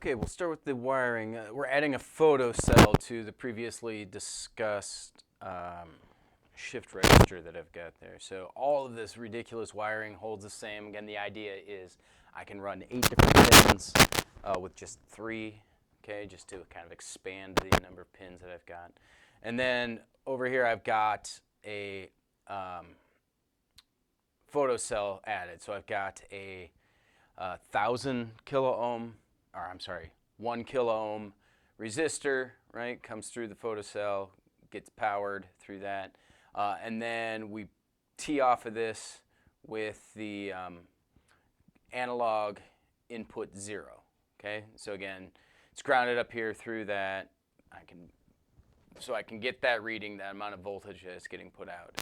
Okay, we'll start with the wiring. We're adding a photocell to the previously discussed shift register that I've got there. So all of this ridiculous wiring holds the same. Again, the idea is I can run 8 different pins with just 3, okay, just to kind of expand the number of pins that I've got. And then over here I've got a photocell added. So I've got a 1,000 kilo ohm, or I'm sorry, 1 kilo ohm resistor, right? Comes through the photocell, gets powered through that. And then we tee off of this with the analog input 0, okay? So again, it's grounded up here through that. So I can get that reading, that amount of voltage that's getting put out,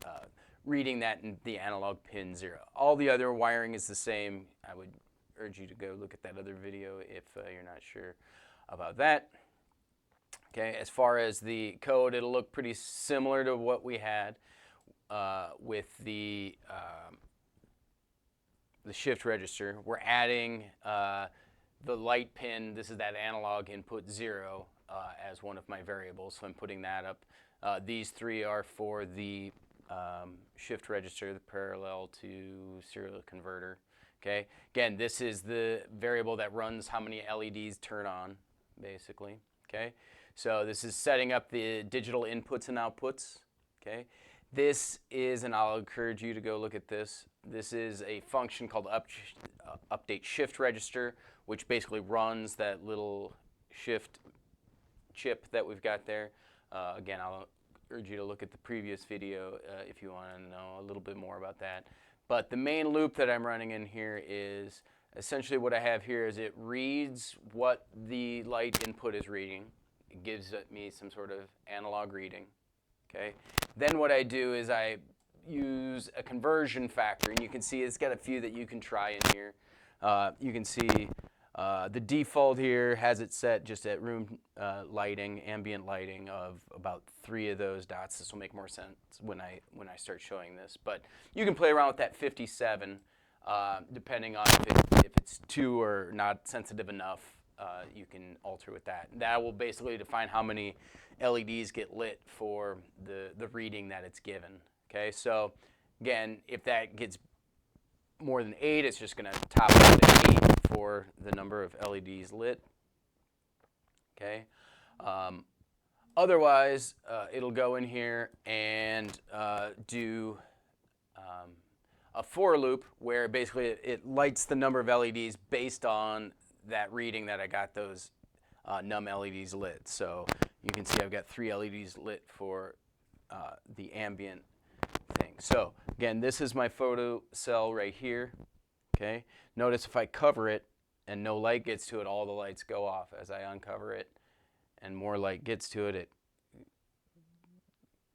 reading that in the analog pin 0. All the other wiring is the same. I would urge you to go look at that other video if you're not sure about that. Okay, as far as the code, it'll look pretty similar to what we had with the shift register. We're adding the light pin. This is that analog input 0 as one of my variables, so I'm putting that up. These 3 are for the shift register, the parallel to serial converter. Okay. Again, this is the variable that runs how many LEDs turn on, basically. Okay. So this is setting up the digital inputs and outputs. Okay. This is, and I'll encourage you to go look at this. This is a function called update shift register, which basically runs that little shift chip that we've got there. Again, I'll urge you to look at the previous video if you want to know a little bit more about that. But the main loop that I'm running in here is essentially what I have here is it reads what the light input is reading. It gives me some sort of analog reading. Okay. Then what I do is I use a conversion factor, and you can see it's got a few that you can try in here. You can see the default here has it set just at room lighting, ambient lighting of about 3 of those dots. This will make more sense when I start showing this. But you can play around with that 57, depending on if it's too or not sensitive enough. You can alter with that. That will basically define how many LEDs get lit for the reading that it's given. Okay, so again, if that gets more than 8, it's just going to top out at 8 for the number of LEDs lit. Okay. Otherwise, it'll go in here and do a for loop where basically it lights the number of LEDs based on that reading that I got those num LEDs lit. So you can see I've got 3 LEDs lit for the ambient thing. So again, this is my photocell right here. Okay. Notice if I cover it and no light gets to it, all the lights go off. As I uncover it and more light gets to it, it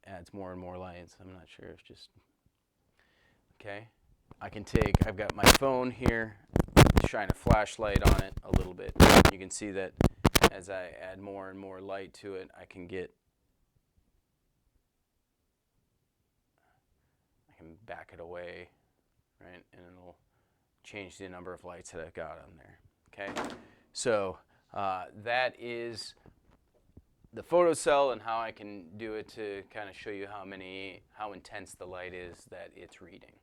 adds more and more lights. I'm not sure if just, okay. I've got my phone here, shine a flashlight on it a little bit. You can see that as I add more and more light to it, I can back it away, right? And it'll change the number of lights that I've got on there. Okay, so that is the photocell and how I can do it to kind of show you how intense the light is that it's reading.